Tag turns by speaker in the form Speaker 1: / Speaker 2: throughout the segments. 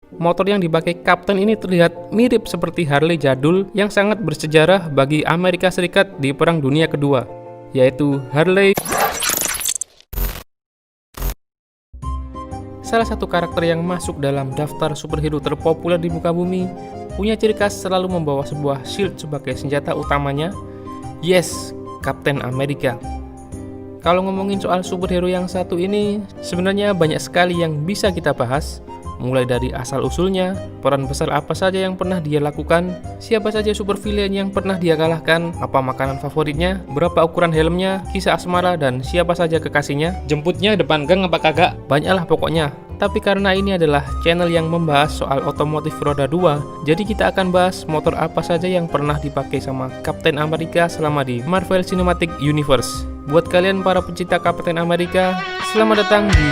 Speaker 1: Motor yang dipakai Kapten ini terlihat mirip seperti Harley jadul yang sangat bersejarah bagi Amerika Serikat di Perang Dunia Kedua, yaitu Harley. Salah satu karakter yang masuk dalam daftar superhero terpopuler di muka bumi, punya ciri khas selalu membawa sebuah shield sebagai senjata utamanya. Yes, Kapten Amerika. Kalau ngomongin soal superhero yang satu ini, sebenarnya banyak sekali yang bisa kita bahas. Mulai dari asal-usulnya, peran besar apa saja yang pernah dia lakukan, siapa saja super villain yang pernah dia kalahkan, apa makanan favoritnya, berapa ukuran helmnya, kisah asmara, dan siapa saja kekasihnya, jemputnya depan gang apa kagak, banyaklah pokoknya. Tapi karena ini adalah channel yang membahas soal otomotif roda 2, jadi kita akan bahas motor apa saja yang pernah dipakai sama Kapten Amerika selama di Marvel Cinematic Universe. Buat kalian para pecinta Kapten Amerika, selamat datang di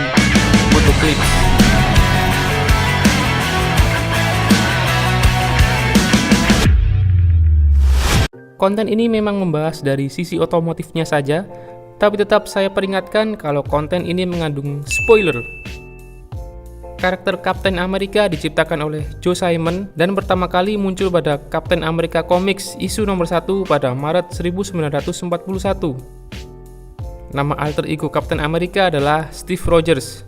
Speaker 1: Motoclip. Konten ini memang membahas dari sisi otomotifnya saja, tapi tetap saya peringatkan kalau konten ini mengandung spoiler. Karakter Kapten Amerika diciptakan oleh Joe Simon dan pertama kali muncul pada Kapten Amerika Comics isu nomor 1 pada Maret 1941. Nama alter ego Kapten Amerika adalah Steve Rogers.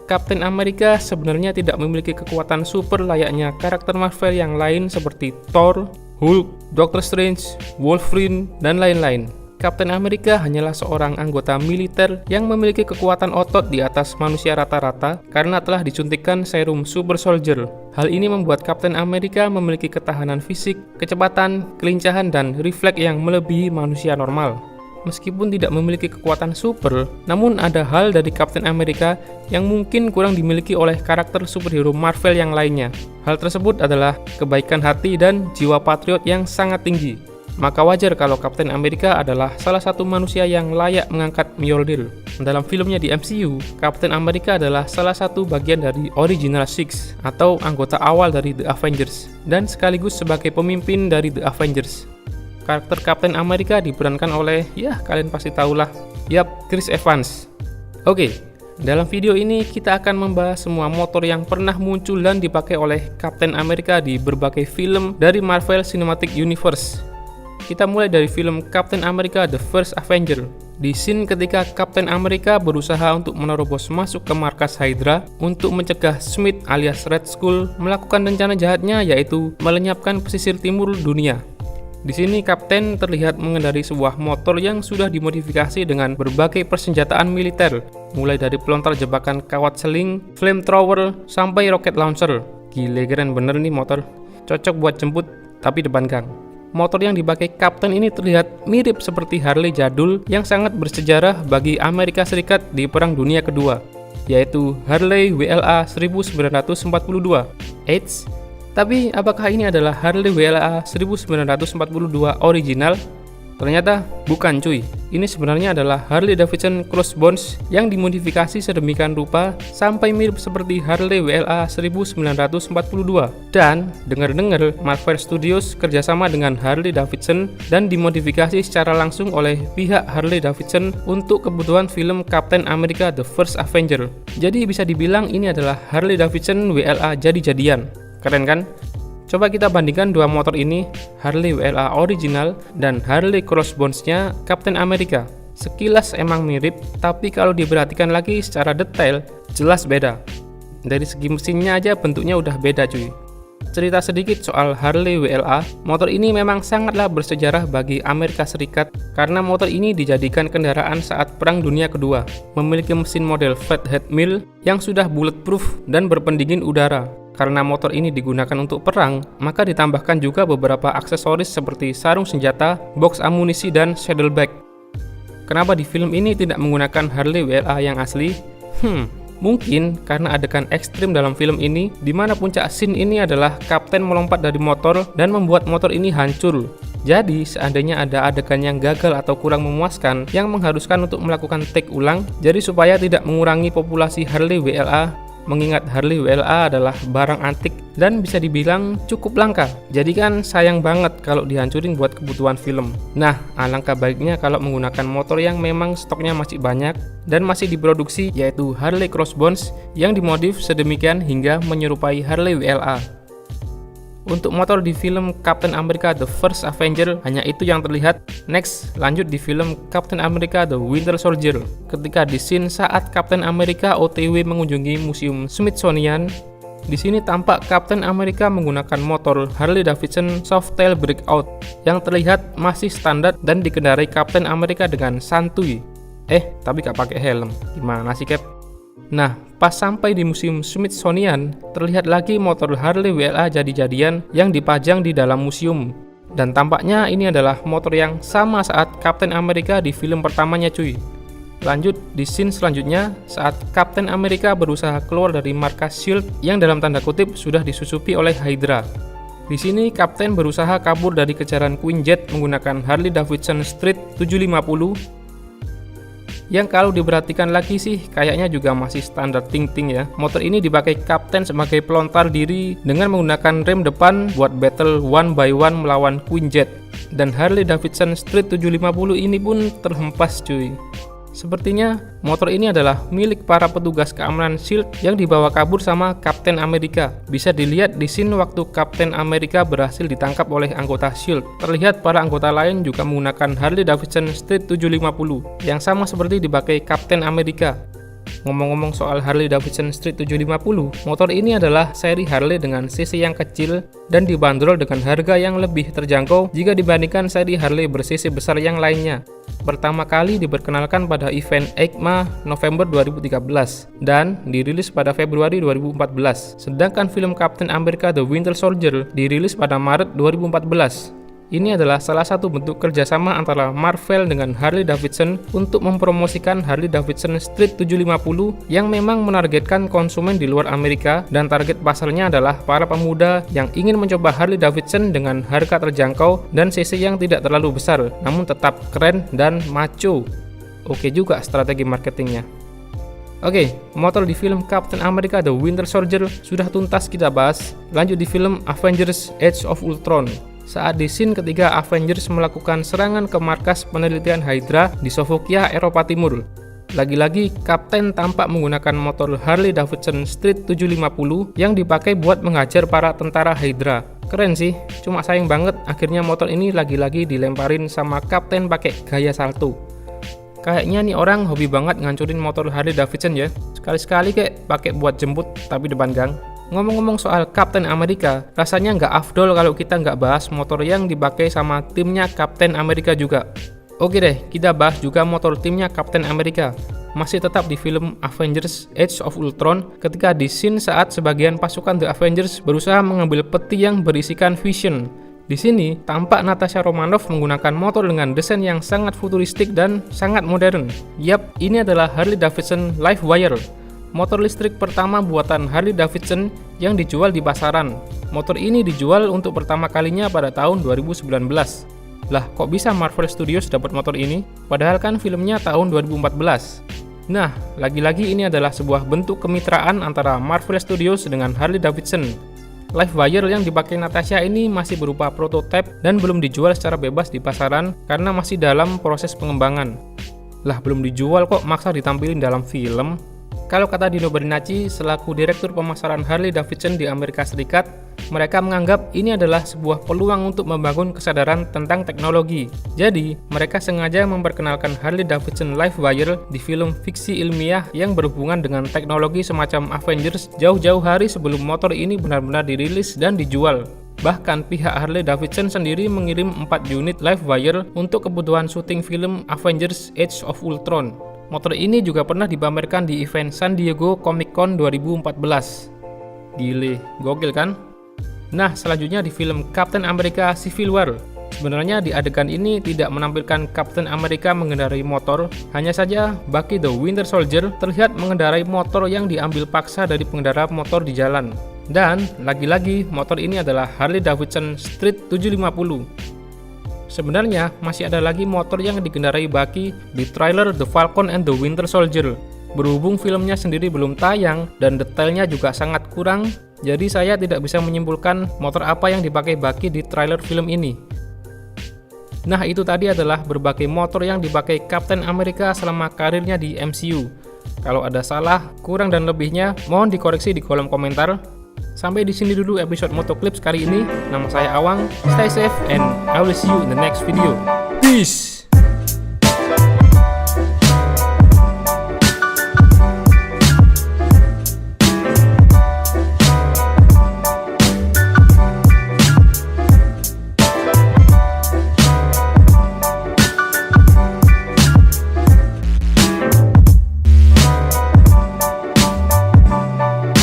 Speaker 1: Kapten Amerika sebenarnya tidak memiliki kekuatan super layaknya karakter Marvel yang lain seperti Thor, Hulk, Doctor Strange, Wolverine, dan lain-lain. Kapten Amerika hanyalah seorang anggota militer yang memiliki kekuatan otot di atas manusia rata-rata karena telah disuntikkan serum Super Soldier. Hal ini membuat Kapten Amerika memiliki ketahanan fisik, kecepatan, kelincahan, dan refleks yang melebihi manusia normal. Meskipun tidak memiliki kekuatan super, namun ada hal dari Kapten Amerika yang mungkin kurang dimiliki oleh karakter superhero Marvel yang lainnya. Hal tersebut adalah kebaikan hati dan jiwa patriot yang sangat tinggi. Maka wajar kalau Kapten Amerika adalah salah satu manusia yang layak mengangkat Mjolnir. Dalam filmnya di MCU, Kapten Amerika adalah salah satu bagian dari Original Six atau anggota awal dari The Avengers dan sekaligus sebagai pemimpin dari The Avengers. Karakter Kapten Amerika diperankan oleh, ya kalian pasti tahulah, Chris Evans. Oke, dalam video ini kita akan membahas semua motor yang pernah muncul dan dipakai oleh Kapten Amerika di berbagai film dari Marvel Cinematic Universe. Kita mulai dari film Kapten Amerika The First Avenger. Di scene ketika Kapten Amerika berusaha untuk menerobos masuk ke markas Hydra untuk mencegah Smith alias Red Skull melakukan rencana jahatnya, yaitu melenyapkan pesisir timur dunia. Di sini Kapten terlihat mengendarai sebuah motor yang sudah dimodifikasi dengan berbagai persenjataan militer, mulai dari pelontar jebakan kawat seling, flamethrower, sampai rocket launcher. Gile, keren bener nih motor. Cocok buat jemput, tapi depan gang. Motor yang dipakai Kapten ini terlihat mirip seperti Harley jadul yang sangat bersejarah bagi Amerika Serikat di Perang Dunia Kedua, yaitu Harley WLA 1942. Eits, tapi apakah ini adalah Harley WLA 1942 original? Ternyata bukan cuy. Ini sebenarnya adalah Harley Davidson Crossbones yang dimodifikasi sedemikian rupa sampai mirip seperti Harley WLA 1942. Dan dengar-dengar Marvel Studios kerjasama dengan Harley Davidson dan dimodifikasi secara langsung oleh pihak Harley Davidson untuk kebutuhan film Kapten Amerika The First Avenger. Jadi bisa dibilang ini adalah Harley Davidson WLA jadi-jadian. Keren kan? Coba kita bandingkan dua motor ini, Harley WLA original dan Harley Crossbones-nya Kapten Amerika. Sekilas emang mirip, tapi kalau diperhatikan lagi secara detail, jelas beda. Dari segi mesinnya aja bentuknya udah beda cuy. Cerita sedikit soal Harley WLA, motor ini memang sangatlah bersejarah bagi Amerika Serikat karena motor ini dijadikan kendaraan saat Perang Dunia Kedua. Memiliki mesin model Fathead Mill yang sudah bulletproof dan berpendingin udara. Karena motor ini digunakan untuk perang, maka ditambahkan juga beberapa aksesoris seperti sarung senjata, box amunisi, dan saddlebag. Kenapa di film ini tidak menggunakan Harley WLA yang asli? Mungkin karena adegan ekstrim dalam film ini, di mana puncak scene ini adalah Kapten melompat dari motor dan membuat motor ini hancur. Jadi, seandainya ada adegan yang gagal atau kurang memuaskan yang mengharuskan untuk melakukan take ulang, jadi supaya tidak mengurangi populasi Harley WLA, mengingat Harley WLA adalah barang antik dan bisa dibilang cukup langka. Jadi kan sayang banget kalau dihancurin buat kebutuhan film. Nah, alangkah baiknya kalau menggunakan motor yang memang stoknya masih banyak dan masih diproduksi, yaitu Harley Crossbones yang dimodif sedemikian hingga menyerupai Harley WLA. Untuk motor di film Captain America The First Avenger, hanya itu yang terlihat. Next, lanjut di film Captain America The Winter Soldier. Ketika di scene saat Captain America OTW mengunjungi Museum Smithsonian, di sini tampak Captain America menggunakan motor Harley Davidson Softail Breakout yang terlihat masih standar dan dikendarai Captain America dengan santuy. Tapi gak pakai helm. Gimana sih, Cap? Nah, pas sampai di Museum Smithsonian, terlihat lagi motor Harley WLA jadi-jadian yang dipajang di dalam museum. Dan tampaknya ini adalah motor yang sama saat Captain America di film pertamanya, cuy. Lanjut di scene selanjutnya saat Captain America berusaha keluar dari markas SHIELD yang dalam tanda kutip sudah disusupi oleh Hydra. Di sini Captain berusaha kabur dari kejaran Quinjet menggunakan Harley Davidson Street 750 yang kalau diperhatikan lagi sih kayaknya juga masih standar ting-ting ya. Motor ini dipakai Captain sebagai pelontar diri dengan menggunakan rem depan buat battle one by one melawan Quinjet. Dan Harley Davidson Street 750 ini pun terhempas, cuy. Sepertinya motor ini adalah milik para petugas keamanan SHIELD yang dibawa kabur sama Captain America. Bisa dilihat di scene waktu Captain America berhasil ditangkap oleh anggota SHIELD. Terlihat para anggota lain juga menggunakan Harley Davidson Street 750 yang sama seperti dipakai Captain America. Ngomong-ngomong soal Harley Davidson Street 750, motor ini adalah seri Harley dengan cc yang kecil dan dibanderol dengan harga yang lebih terjangkau jika dibandingkan seri Harley ber-cc besar yang lainnya. Pertama kali diperkenalkan pada event EICMA November 2013 dan dirilis pada Februari 2014. Sedangkan film Captain America The Winter Soldier dirilis pada Maret 2014. Ini adalah salah satu bentuk kerjasama antara Marvel dengan Harley Davidson untuk mempromosikan Harley Davidson Street 750 yang memang menargetkan konsumen di luar Amerika dan target pasarnya adalah para pemuda yang ingin mencoba Harley Davidson dengan harga terjangkau dan cc yang tidak terlalu besar namun tetap keren dan macho. Oke juga strategi marketingnya. Oke, motor di film Captain America The Winter Soldier sudah tuntas kita bahas. Lanjut di film Avengers Age of Ultron. Saat di scene ketiga Avengers melakukan serangan ke markas penelitian Hydra di Sokovia, Eropa Timur. Lagi-lagi Kapten tampak menggunakan motor Harley Davidson Street 750 yang dipakai buat menghajar para tentara Hydra. Keren sih, cuma sayang banget akhirnya motor ini lagi-lagi dilemparin sama Kapten pakai gaya salto. Kayaknya nih orang hobi banget ngancurin motor Harley Davidson ya. Sekali-sekali kayak pakai buat jemput tapi depan gang. Ngomong-ngomong soal Captain America, rasanya nggak afdol kalau kita nggak bahas motor yang dipakai sama timnya Captain America juga. Oke deh, kita bahas juga motor timnya Captain America. Masih tetap di film Avengers Age of Ultron ketika di scene saat sebagian pasukan The Avengers berusaha mengambil peti yang berisikan Vision. Di sini, tampak Natasha Romanoff menggunakan motor dengan desain yang sangat futuristik dan sangat modern. Yap, ini adalah Harley Davidson Livewire. Motor listrik pertama buatan Harley Davidson yang dijual di pasaran. Motor ini dijual untuk pertama kalinya pada tahun 2019. Lah, kok bisa Marvel Studios dapat motor ini? Padahal kan filmnya tahun 2014. Nah, lagi-lagi ini adalah sebuah bentuk kemitraan antara Marvel Studios dengan Harley Davidson. Livewire yang dipakai Natasha ini masih berupa prototipe dan belum dijual secara bebas di pasaran karena masih dalam proses pengembangan. Lah, belum dijual kok maksa ditampilin dalam film? Kalau kata Dino Bernacchi selaku Direktur Pemasaran Harley Davidson di Amerika Serikat, mereka menganggap ini adalah sebuah peluang untuk membangun kesadaran tentang teknologi. Jadi, mereka sengaja memperkenalkan Harley Davidson Livewire di film fiksi ilmiah yang berhubungan dengan teknologi semacam Avengers jauh-jauh hari sebelum motor ini benar-benar dirilis dan dijual. Bahkan pihak Harley Davidson sendiri mengirim 4 unit Livewire untuk kebutuhan syuting film Avengers Age of Ultron. Motor ini juga pernah dipamerkan di event San Diego Comic Con 2014. Gile, gokil kan? Nah, selanjutnya di film Captain America Civil War. Sebenarnya di adegan ini tidak menampilkan Captain America mengendarai motor, hanya saja Bucky the Winter Soldier terlihat mengendarai motor yang diambil paksa dari pengendara motor di jalan. Dan lagi-lagi motor ini adalah Harley Davidson Street 750. Sebenarnya masih ada lagi motor yang dikendarai Bucky di trailer The Falcon and the Winter Soldier. Berhubung filmnya sendiri belum tayang dan detailnya juga sangat kurang, jadi saya tidak bisa menyimpulkan motor apa yang dipakai Bucky di trailer film ini. Nah, itu tadi adalah berbagai motor yang dipakai Captain America selama karirnya di MCU. Kalau ada salah, kurang dan lebihnya, mohon dikoreksi di kolom komentar. Sampai di sini dulu episode Motoclips kali ini. Nama saya Awang, stay safe and I will see you in the next video. Peace!